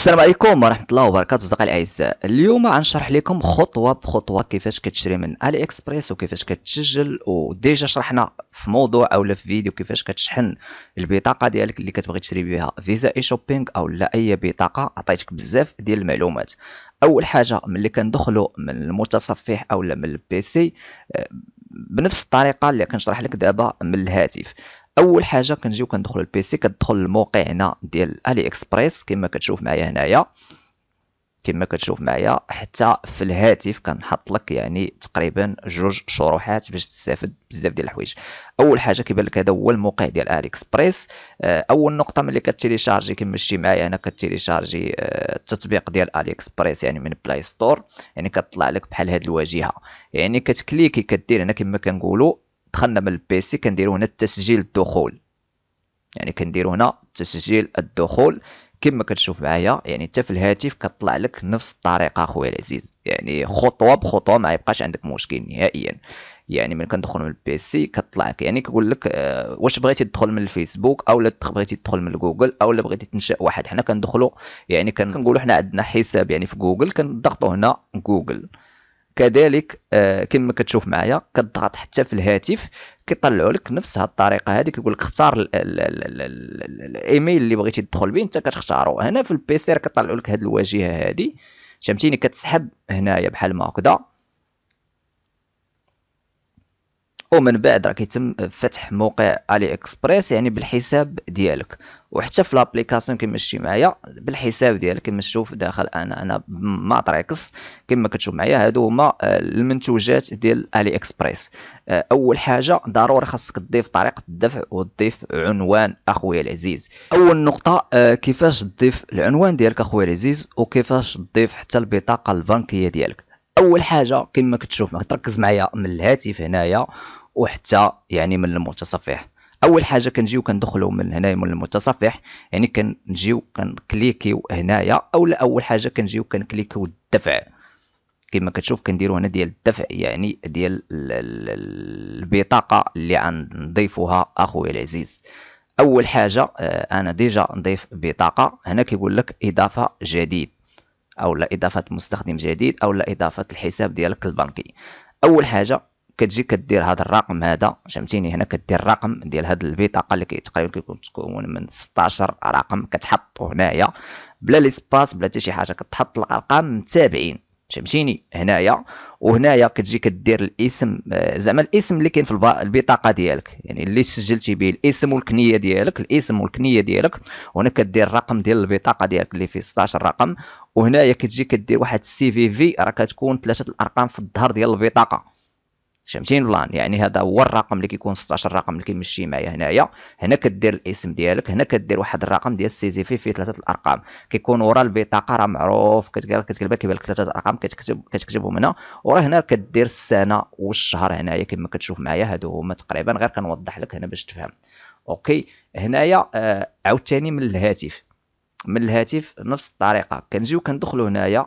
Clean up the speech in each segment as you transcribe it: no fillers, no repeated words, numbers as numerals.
السلام عليكم ورحمة الله وبركاته أصدقائي الأعزاء. اليوم غنشرح لكم خطوة بخطوة كيفاش كتشري من علي اكسبريس وكيفاش كتسجل، وديجا شرحنا في موضوع أولا في فيديو كيفاش كتشحن البطاقة ديالك اللي كتبغي تشري بها فيزا اي شوبينغ أو لا أي بطاقة. عطيتك بزاف ديال المعلومات. أول حاجة ملي كندخلو من المتصفح أولا من البيسي بنفس الطريقة اللي كنشرح لك دابا من الهاتف. اول حاجه كنجيو كندخلوا البيسي، كتدخل الموقع هنا ديال علي اكسبريس كما كتشوف معايا هنايا. كما كتشوف معايا حتى في الهاتف كنحط لك يعني تقريبا جوج شروحات باش تستافد بزاف ديال الحوايج. اول حاجه كيبان لك هذا هو الموقع ديال علي اكسبريس. اول نقطه ملي كتيليشارجي كما شتي معايا هنا كتيليشارجي التطبيق ديال علي اكسبريس يعني من بلاي ستور، يعني كتطلع لك بحال هذه الواجهه. يعني كتكليكي كدير هنا كما كنقولوا دخلنا من البيسي كنديروا هنا تسجيل الدخول، يعني كنديروا هنا تسجيل الدخول كما كتشوف معايا. يعني حتى في الهاتف كتطلع لك نفس الطريقه اخويا العزيز، يعني خطوه بخطوه ما يبقاش عندك مشكل نهائيا. يعني ملي كندخل من البيسي كطلع لك يعني كيقول لك واش بغيتي تدخل من الفيسبوك او لا بغيتي تدخل من جوجل او لا بغيتي تنشئ واحد. حنا كندخلوا يعني كنقولوا حنا عندنا حساب يعني في جوجل، كنضغطوا هنا جوجل. كذلك كما كتشوف معايا كتضغط حتى في الهاتف كيطلعوا لك نفس هاد الطريقه هذه، كيقول لك اختار الايميل اللي بغيتي تدخل به انت كتختاروا. هنا في البيسي راه كيطلعوا لك هاد الواجهه هذه، فهمتيني. كتسحب هنايا بحال ما هكذا، ومن بعد راه كيتم فتح موقع علي اكسبريس يعني بالحساب ديالك. وحتى في لابليكاسيون كما شتي معايا بالحساب ديالك كما تشوف داخل انا ماتريكس كما كتشوف معايا. هادو هما المنتوجات ديال علي اكسبريس. اول حاجه ضروري خاصك تضيف طريقه الدفع وتضيف عنوان اخويا العزيز. اول نقطه كيفاش تضيف العنوان ديالك اخويا العزيز وكيفاش تضيف حتى البطاقه البنكيه ديالك. اول حاجه كما كتشوف تركز معايا من الهاتف هنايا وحتى يعني من المتصفح. اول حاجه كنجيو كندخلوا من هنايا من المتصفح، يعني كنجيو كنكليكيو هنايا اولا اول حاجه كنجيو كنكليكيو الدفع كما كتشوف كنديروا هنا ديال الدفع يعني ديال البطاقه اللي غنضيفوها اخويا العزيز. اول حاجه انا ديجا نضيف بطاقه. هنا كيقول لك اضافه جديد او لا اضافه مستخدم جديد او لا اضافه الحساب ديالك البنكي. اول حاجه كتجي كدير هذا الرقم هذا، فهمتيني. هنا كدير الرقم ديال هذه البطاقه اللي تقريبا كيكون تكون من 16 رقم، كتحطو هنايا بلا ليسباس بلا حتى شي حاجه، كتحط الارقام متابعين، فهمتيني هنايا. وهنايا كتجي كدير الاسم، زعما الاسم اللي كاين في البطاقه ديالك، يعني اللي سجلتي به الاسم والكنيه ديالك، الاسم والكنيه ديالك. وهنا كدير الرقم ديال البطاقه ديالك اللي فيه 16 رقم. وهنايا كتجي كدير واحد السي في في راه كتكون 3 الارقام في الظهر ديال البطاقه، فهمتيني بلان. يعني هذا هو الرقم اللي كيكون 16 رقم اللي كيمشي معايا هنايا. هنا كدير الاسم ديالك، هنا كدير واحد الرقم ديال السي في فيه 3 الارقام كيكون ورا البطاقه راه معروف، كتقلبها كيبان لك 3 ارقام كتكتبهم هنا. وراه هنا كدير السنه والشهر هنايا كما كتشوف معايا. هادو هما تقريبا، غير كنوضح لك هنا باش تفهم. اوكي هنايا عاوتاني من الهاتف، من الهاتف نفس الطريقه كنجيو كندخلوا هنايا.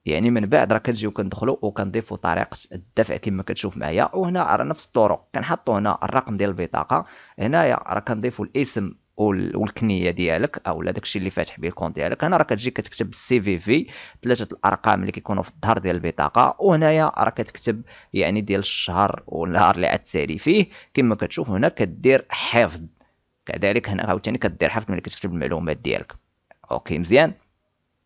يعني من بعد راه كنجيو كندخلوا وكنضيفوا طريقه الدفع كما كتشوف معايا. وهنا راه نفس الطرق كنحطوا هنا الرقم ديال البطاقه. هنايا راه كنضيفوا الاسم والكنيه ديالك او داكشي اللي فاتح به الكونت ديالك. هنا راه كتجي كتكتب السي في في 3 الارقام اللي كيكونوا في الظهر ديال البطاقه. وهنايا راه كتكتب يعني ديال الشهر والنهار اللي غتسالي فيه كما كتشوف. هنا كدير حفظ كذلك، هنا عاوتاني كدير حفظ ملي كتكتب المعلومات ديالك. اوكي مزيان.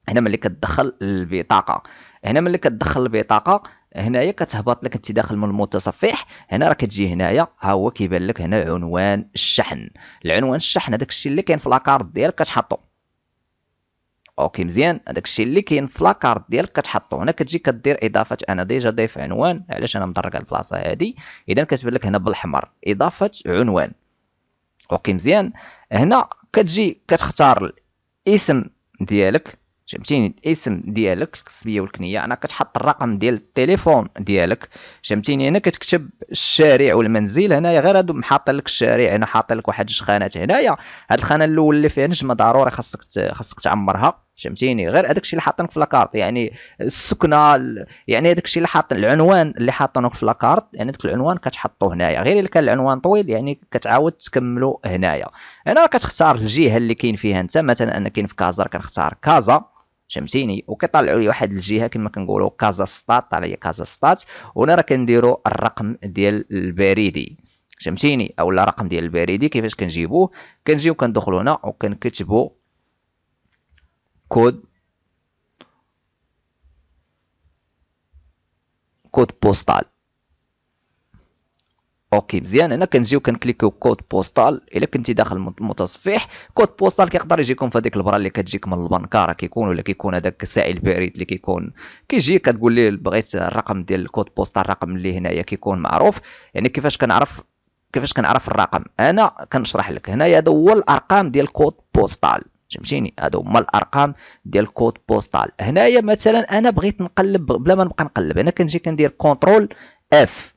هنا ملي كتدخل البطاقه، هنا ملي كتدخل البطاقه هنايا كتهبط لك انت داخل من المتصفح. هنا راه كتجي هنايا ها هو كيبان لك هنا عنوان الشحن. العنوان الشحن هذاك الشيء اللي كاين في لاكارت ديالك كتحطو. اوكي مزيان، هذاك الشيء اللي كاين في لاكارت ديالك كتحطو. هنا كتجي كدير اضافه، انا ديجا ضيف عنوان علاش انا مدرك على البلاصه هذه، اذا كتبان لك هنا بالاحمر اضافه عنوان. اوكي مزيان. هنا كتجي كتختار الاسم ديالك، فهمتيني، الاسم ديالك الكسبيه والكنيه. انا كتحط الرقم ديال التليفون ديالك، فهمتيني. هنا كتكتب الشارع والمنزل. هنايا غير هادو محاط لك الشارع، هنا حاط لك واحد الخانات هنايا. هاد الخانه الاول اللي فيها نجمه ضروري خاصك تعمرها، فهمتيني. غير هذاك الشيء اللي حاطينك في لاكارت يعني السكنه، يعني هذاك الشيء اللي حاط العنوان اللي حاطينك في لاكارت، يعني داك العنوان كتحطوه هنايا. غير الا كان العنوان طويل يعني كتعاود تكملو هنايا. هنا كتختار الجهه اللي كاين فيها انت، مثلا انا كاين في كازا كنختار كازا. فهمتيني، وكيطلعوا لي واحد الجهه كما كنقولوا كازا ستات، طالع لي كازا ستات، وهنا راه كنديروا الرقم ديال البريدي، فهمتيني، اولا الرقم ديال البريدي. كيفاش كنجيبوه؟ كنجيو كندخلوا هنا وكنكتبوا كود بوستال. اوكي مزيان، هنا كنجيو كنكليكيو كود بوستال. الا كنتي داخل متصفح، كود بوستال كيقدر يجيكم في هذيك البرا اللي كتجيك من البنكه، راه كيكون، ولا كيكون هذاك سائل بريد اللي كيكون كيجي كتقول ليه بغيت الرقم ديال الكود بوستال، الرقم اللي هنايا كيكون معروف. يعني كيفاش كنعرف الرقم؟ انا كنشرح لك. هنايا هادو هو الارقام ديال كود بوستال، فهمتيني، هادو هما الارقام ديال كود بوستال. هنايا مثلا انا بغيت نقلب بلا ما نبقى نقلب، انا كنجي كندير كونترول اف،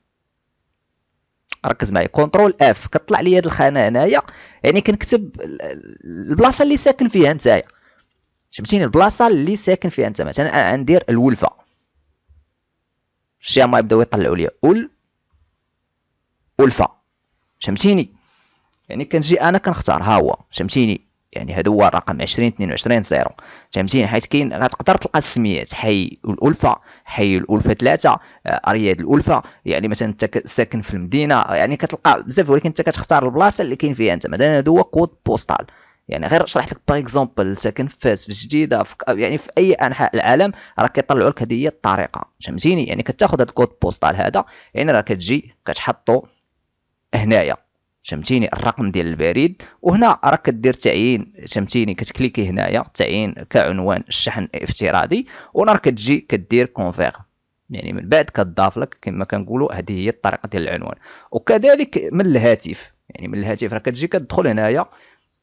ركز معايا، كونترول اف كطلع لي هاد الخانه هنايا، يعني كنكتب البلاصه اللي ساكن فيها نتايا، فهمتيني، البلاصه اللي ساكن فيها انت. مثلا انا غندير الولفه، الشي هما يبداو يطلعوا لي ولفه، فهمتيني، يعني كنجي انا كنختار ها هو، فهمتيني، يعني هذا هو الرقم 2022 0، فهمتيني، حيت كاين غتقدر تلقى السميات حي الألفة، حي الألفة 3، أرياد الألفة، يعني مثلا انت ساكن في المدينة، يعني كتلقى بزاف، ولكن انت كتختار البلاصة اللي كاين فيها انت. مثلا هذا هو كود بوستال، يعني غير شرحت لك باغ اكزومبل ساكن في فاس، في جديده، يعني في اي انحاء العالم، راه كيطلعوا لك هذه هي الطريقه، فهمتيني، يعني كتاخذ هذا الكود بوستال هذا، يعني راه كتجي كتحطو هنايا، فهمتيني، الرقم ديال البريد، وهنا راك كدير تعيين، فهمتيني، كتكليكي هنايا تعيين كعنوان الشحن افتراضي، وهنا راك كتجي كدير كونفيغ، يعني من بعد كتضاف لك كما كنقولوا هذه هي الطريقه ديال العنوان. وكذلك من الهاتف، يعني من الهاتف راك كتجي كتدخل هنايا،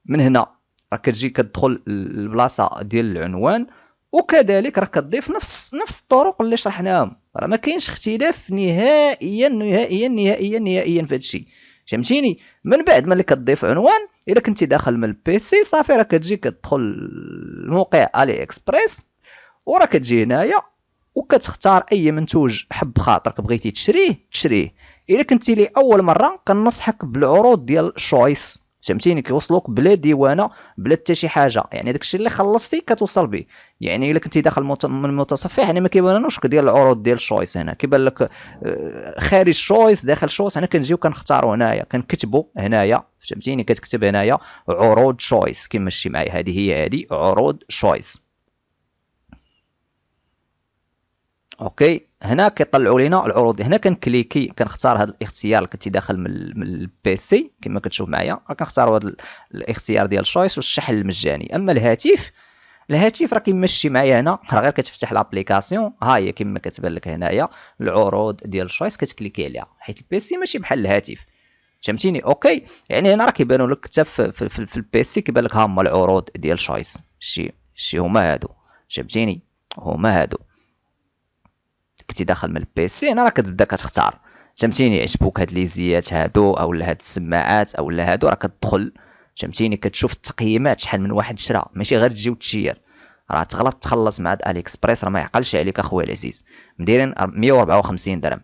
من هنا راك كتجي كتدخل البلاصه ديال العنوان، وكذلك راك كتضيف نفس الطرق اللي شرحناهم، راه ما كاينش اختلاف نهائيا نهائيا نهائيا نهائيا في هذا الشيء، فهمتيني. من بعد ملي كتضيف عنوان، الا كنتي داخل من البيسي صافي، راه كتجي كتدخل الموقع الي اكسبريس، وراه كتجي هنايا وكتختار اي منتوج حب خاطرك بغيتي تشريه. الا كنتي لي اول مره كنصحك بالعروض ديال شويس، فهمتيني، كيوصلوك بلا ديوانه بلا حتى شي حاجه، يعني داكشي اللي خلصتي كتوصل به. يعني الا كنتي داخل من المتصفح، يعني ما كيبانوش ديال العروض ديال شويس، هنا كيبان لك خارج شويس داخل شويس. هنا كنجيو كنختاروا هنايا، كنكتبوا هنايا، فهمتيني، كتكتب هنايا عروض شويس كما شتي معايا، هذه عروض شويس. اوكي، هنا كيطلعوا لينا العروض. هنا كنكليكي كنختار هذا الاختيار اللي كنتي داخل من البيسي كما كتشوف معايا، كنختاروا هذا الاختيار ديال شويس والشحن المجاني. اما الهاتف راه كيمشي معايا هنا، راه غير كتفتح لابليكاسيون، ها هي كما كتبان لك هنايا العروض ديال شويس، كتكليكي عليها، حيت البيسي ماشي بحال الهاتف، فهمتيني. اوكي، يعني هنا راه كيبانوا لك حتى في البيسي كيبان لك ها هما العروض ديال شويس، شي هما هادو، فهمتيني، هما هادو. كنتي داخل من البيسي، هنا راه كتبدا كتختار، فهمتيني، عجبوك هاد لي زيات هادو اولا هاد السماعات اولا هادو، راه كتدخل، فهمتيني، كتشوف التقييمات شحال من واحد شرا، ماشي غير تجي وتشير، راه تغلط تخلص مع الي اكسبريس، راه ما يعقلش عليك اخويا العزيز، مديرين 154 درهم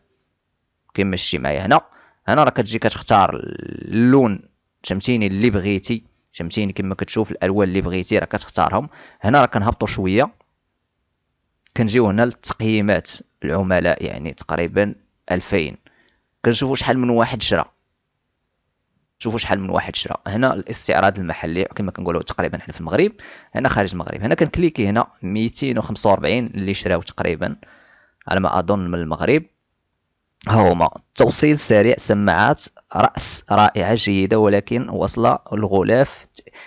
كيما شتي معايا هنا. هنا راه كتجي كتختار اللون، فهمتيني، اللي بغيتي، فهمتيني، كما كتشوف الالوان اللي بغيتي راه كتختارهم. هنا راه كنهبطوا شويه، كنجيو هنا للتقييمات العملاء، يعني تقريبا 2000، كنشوفوا شحال من واحد شرا، هنا الاستعراض المحلي كما كنقولوا تقريبا حنا في المغرب، هنا خارج المغرب، هنا كنكليكي هنا 245 اللي شراو تقريبا على ما اظن من المغرب. ها هما توصيل سريع، سماعات راس رائعه جيده، ولكن واصله الغلاف،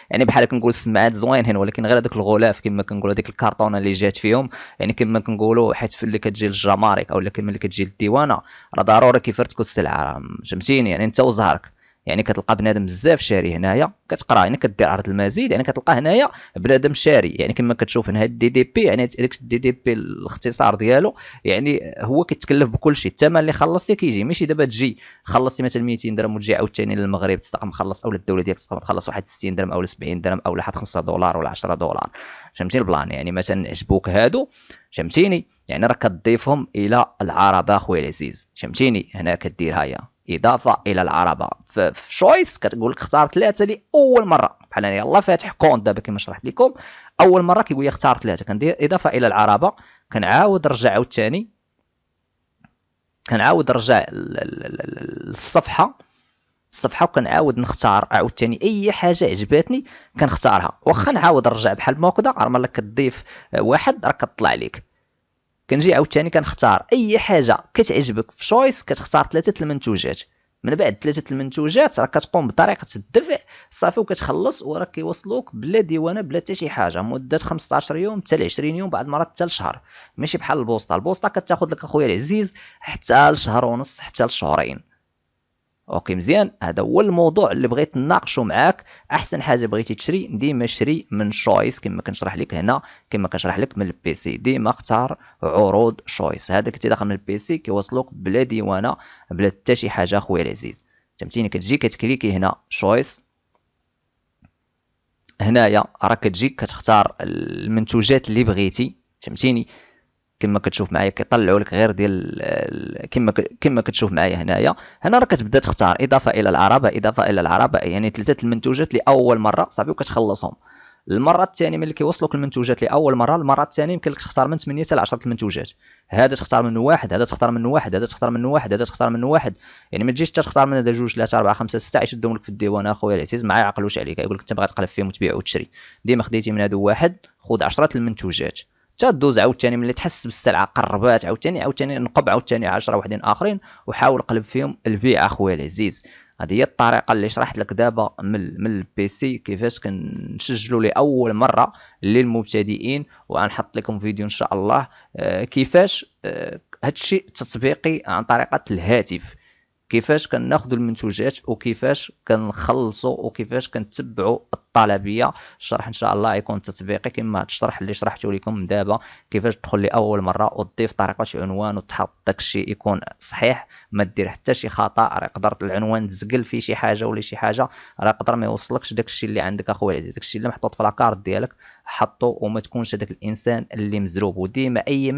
يعني بحال كنقول السماعات زوينين، ولكن غير هذاك الغلاف كما كنقولوا ديك الكرتونه اللي جات فيهم، يعني كما كنقولوا، حيت في اللي كتجي للجمارك او كما اللي كتجي للديوانه، راه ضروري كيفرتكوا السلعه، فهمتيني، يعني انت وزهرك، يعني كتلقى بنادم بزاف شاري هنايا، كتقرا يعني كدير عرض المزيد، يعني كتلقى هنايا بنادم شاري، يعني كما كتشوف هنا الدي دي بي، يعني داك الدي دي بي الاختصار ديالو، يعني هو كيتكلف بكل شيء، الثمن اللي خلصتي كيجي، ماشي دابا تجي خلصتي مثلا 200 درهم وتجي عاوتاني للمغرب تستقم مخلص، اولا الدوله ديالك تستقم تخلص واحد 60 درهم اولا 70 درهم اولا حد 5 دولار ولا 10 دولار، فهمتيني البلان. يعني مثلا عجبوك هادو، فهمتيني، يعني راه كتضيفهم الى العربه اخويا العزيز، فهمتيني، هنا كدير هايا اضافه الى العربه. في شويس كتقول لك اختار 3 لاول مره، بحال انا يلاه فاتح كونت دابا كما شرحت لكم، اول مره كيقول لي اختار 3، كندير اضافه الى العربه، كنعاود نرجع عاوتاني، كنعاود نرجع للصفحه، وكنعاود نختار عاوتاني اي حاجه عجباتني كنختارها، واخا نعاود نرجع بحال ما هكذا راه ملي كتضيف واحد راه كطلع لك. كنجي عاوتاني كنختار اي حاجه كتعجبك في شويس، كتختار 3 المنتوجات، من بعد 3 المنتوجات راه كتقوم بطريقه الدفع صافي وكتخلص، وراك كيوصلوك بلا ديوانه بلا حتى شي حاجه، مده 15 يوم حتى ل 20 يوم، بعض المرات حتى لشهر، ماشي بحال البوسطه. البوسطه كتاخذ لك اخويا العزيز حتى لشهر ونص حتى لشهرين. اوكي مزيان، هذا هو الموضوع اللي بغيت نناقشو معاك. احسن حاجه بغيتي تشري ديما شري من شويس كما كنشرح لك هنا، كما كنشرح لك من البيسي، ديما اختار عروض شويس. هذا كنتي داخل من البيسي كيوصلوك بلا ديوانه بلا حتى شي حاجه اخويا العزيز، فهمتيني. كتجي كتكليكي هنا شويس، هنايا راه كتجي كتختار المنتوجات اللي بغيتي، فهمتيني. كما كتشوف معايا كيطلعوا لك غير ديال كما كتشوف معايا هنايا. هنا راه كتبدا تختار اضافه الى العربه، اضافه الى العربه، يعني 3 المنتوجات لاول مره صافي وكتخلصهم. المره الثانيه ملي كيوصلوك المنتوجات لاول مره، المره الثانيه يمكن لك تختار من 8 حتى ل 10 المنتوجات، هذا تختار منه واحد، هذا تختار منه واحد، هذا تختار منه واحد، هذا تختار منه واحد، يعني ما تجيش تختار من هذا 2 3 4 5 6 يشدهم لك في الديوان اخويا العزيز، ما يعقلوش عليك، يقول لك انت باغي تقلب فيهم وتبيع وتشري. ديما خديتي من هذا واحد خذ 10 المنتوجات، تدوز عاوتاني ملي تحس بالسلعه قربات عاوتاني نقب عاوتاني 10 وحدين اخرين وحاول قلب فيهم البيع اخويا العزيز. هذه هي الطريقه اللي شرحت لك دابا من البيسي كيفاش كنسجلوا لاول مره للمبتدئين، وغنحط لكم فيديو ان شاء الله كيفاش هادشي تطبيقي عن طريقه الهاتف، كيفاش كناخذوا المنتوجات وكيفاش كنخلصوا وكيفاش كنتبعوا الطلبيه. الشرح ان شاء الله يكون تطبيقي كما هذا الشرح اللي شرحته لكم دابا، كيفاش تدخل لاول مره وتضيف طريقه عنوان وتحط داك الشيء يكون صحيح، ما دير حتى شي خطا، راه يقدر العنوان تزقل فيه شي حاجه ولا شي حاجه، راه يقدر ما يوصلكش داك الشيء اللي عندك اخويا العزيز. داك الشيء اللي محطوط في لاكارت ديالك حطو، وما تكونش هذاك الانسان اللي مزروب. وديما اي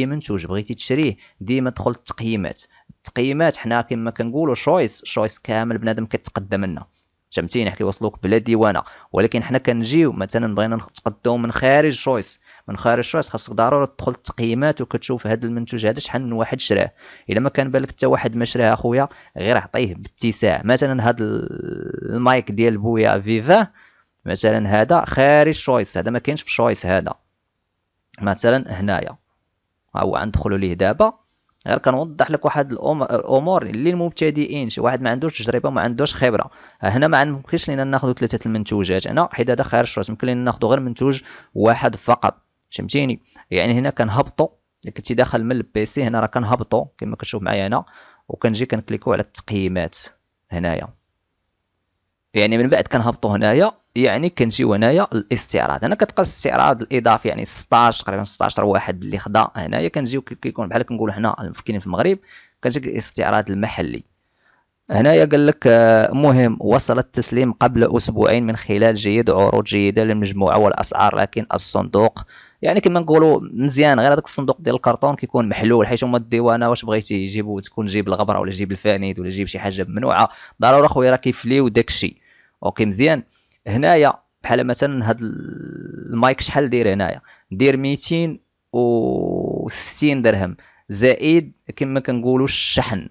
منتوج بغيتي تشريه ديما دخل التقييمات حنا كما كنقولوا شويس كامل بنادم كيتقدم لنا، فهمتيني، كيوصلوك بلا ديوانه. ولكن حنا كنجيو مثلا بغينا نتقداو من خارج شويس، خاصك ضروري تدخل التقييمات وكتشوف هذا المنتوج هذا شحال من واحد شراه. الا ما كان بالك حتى واحد ما شراه اخويا، غير عطيه باتساع. مثلا هذا المايك ديال بويا فيفا مثلا، هذا خارج شويس، هذا ما كاينش في شويس. هذا مثلا هنايا ها هو غندخلوا ليه دابا، غير كنوضح لك واحد الامور اللي المبتدئين، شي واحد ما عندوش تجربه وما عندوش خبره. هنا ما يمكنش لينا ناخذوا 3 المنتوجات هنا، حيت هذا خارج الشوط، يمكن لينا ناخذوا غير منتوج واحد فقط، فهمتيني. يعني هنا كنهبطوا، كنتي داخل من البيسي هنا راه كنهبطوا كما كتشوف معايا هنا، وكنجي كنكليكو على التقييمات هنايا. يعني من بعد كنهبطوا هنايا، يعني كنجيو هنايا الاستعراض. هنا كتلقى الاستعراض الاضافي، يعني 16 تقريبا 16 واحد اللي خدا هنايا. كنجيو كيكون بحال كنقولوا حنا كاينين في المغرب، كنجي الاستعراض المحلي. هنايا قال لك مهم وصل التسليم قبل اسبوعين من خلال جيد عروض جيده للمجموعه والاسعار، لكن الصندوق يعني كما نقولوا مزيان، غير هذاك الصندوق ديال الكرتون كيكون محلول، حيت هما الديوانه واش بغيتي يجيبوا تكون جيب الغبره ولا جيب الفانيد ولا جيب شي حاجه ممنوعه، ضروري اخويا راه كيفليو داكشي. اوكي مزيان. هنايا بحال مثلا هاد المايك شحال داير هنايا، داير 260 درهم زائد كما كنقولوا الشحن،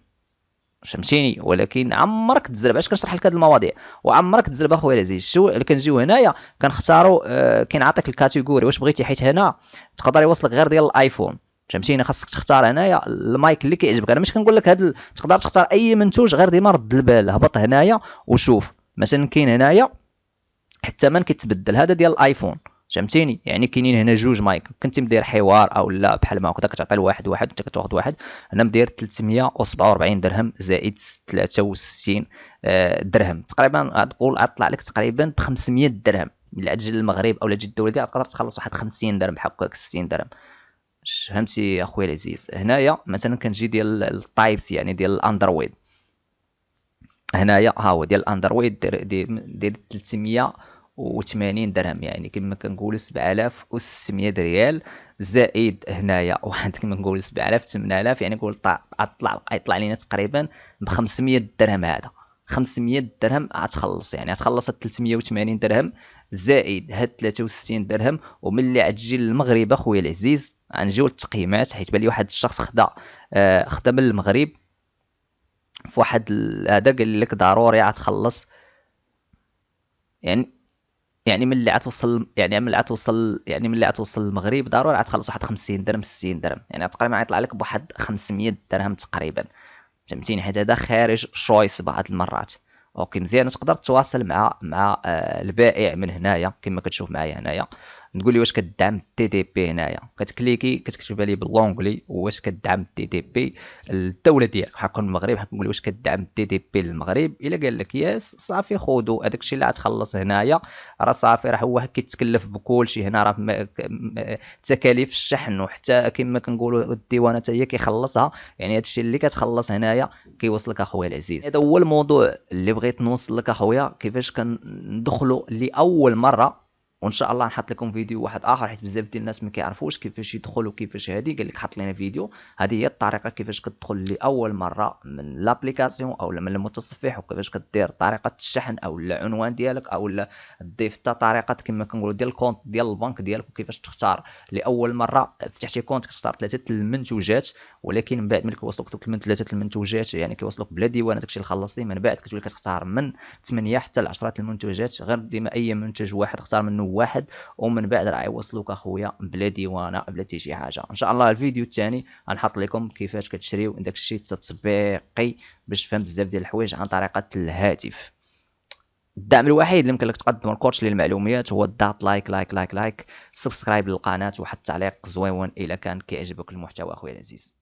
فهمتيني. ولكن عمرك تزرب، علاش كنشرح لك هاد المواضيع وعمرك تزرب اخويا العزيز. شو اللي كنجيو هنايا كنختاروا كينعطيك الكاتيجوري واش بغيتي، حيت هنا تقدر يوصلك غير ديال الايفون، فهمتيني. خاصك تختار هنايا المايك اللي كيعجبك. انا مش كنقول لك تقدر تختار اي منتوج، غير ديما رد البال، هبط هنايا وشوف. مثلا كاين هنايا حتى الثمن كيتبدل، هذا ديال الايفون، فهمتيني. يعني كاينين هنا جوج مايك، كنتي مدير حوار او لا بحال ما هكذا كتعطي لواحد وانت كتاخذ واحد. انا مدير 347 درهم زائد 63 درهم تقريبا، تقول اطلع لك تقريبا ب 500 درهم. الا تجي للمغرب او تجي الدوله ديالك تقدر تخلص واحد 50 درهم بحال هكاك 60 درهم، فهمتي اخويا العزيز. هنايا مثلا كنجي ديال التايبس، يعني ديال الاندرويد، هنايا ها هو ديال الاندرويد ديال 300 درهم، يعني كما كنقولوا 7600 ريال، زائد هنايا واحد كما نقولوا 7000 8000، يعني قول يطلع لينا تقريبا ب 500 درهم. هذا 500 درهم غتخلص، يعني غتخلص 380 درهم زائد هاد 63 درهم. وملي غتجي للمغرب اخويا العزيز غنجيو للتقييمات، حيت بالي واحد الشخص خدا من المغرب في واحد هذا قال لك ضروري غتخلص، يعني ملي غتوصل، يعني ملي غتوصل للمغرب ضروري غتخلص واحد 50 درهم 60 درهم، يعني تقريبا غيطلع لك بواحد 500 درهم تقريبا، فهمتيني؟ حيت هذا خارج شويس بعض المرات. اوكي مزيان. تقدر تتواصل مع البائع من هنايا كما كتشوف معايا هنايا، تقول لي واش كدعم التي دي بي. هنايا كتكليكي كتكتب لي باللونجلي واش كدعم التي دي بي الدوله ديالك، حكون المغرب، حتقول لي واش كدعم التي دي بي للمغرب. الا قال لك ياس صافي خذوا هذاك الشيء اللي غتخلص هنايا، راه صافي، راه هو كيتكلف بكلشي هنا، راه تكاليف الشحن وحتى كما كنقولوا الديوانه حتى هي كيخلصها، يعني هذا الشيء اللي كتخلص هنايا كيوصلك اخويا العزيز. هذا هو الموضوع اللي بغيت نوصل لك اخويا، كيفاش كندخلوا لاول مره. وان شاء الله نحط لكم فيديو واحد اخر، حيت بزاف ديال الناس ما كيعرفوش كيفاش يدخلوا كيفاش هادي. قال لك حط لنا فيديو، هذه هي الطريقه كيفاش كتدخل لاول مره من لابليكاسيون او من المتصفح، وكيفاش كدير طريقه الشحن او العنوان ديالك، او تضيف حتى طريقه كما كنقولوا ديال الكونت ديال البنك ديالك، وكيفاش تختار لاول مره فتحتي كونت كتختار 3 المنتوجات، ولكن من بعد ملي كيوصلوك دوك 3 المنتوجات، يعني كيوصلوك بلا ديوان داكشي اللي خلصتي، من بعد كتولي كتختار من 8 حتى ل 10 المنتوجات، غير ديما اي منتج واحد اختار منه واحد، ومن بعد راه يوصلوك اخويا بلا ديوانه بلا حتى شي حاجه. ان شاء الله الفيديو الثاني غنحط لكم كيفاش كتشريو داكشي التطبيقي باش تفهم بزاف ديال الحوايج عن طريقه الهاتف. الدعم الوحيد اللي يمكن لك تقدم الكوتش للمعلومات هو الضغط لايك، سبسكرايب للقناه، وواحد التعليق زويون الا كان كيعجبك المحتوى اخويا العزيز.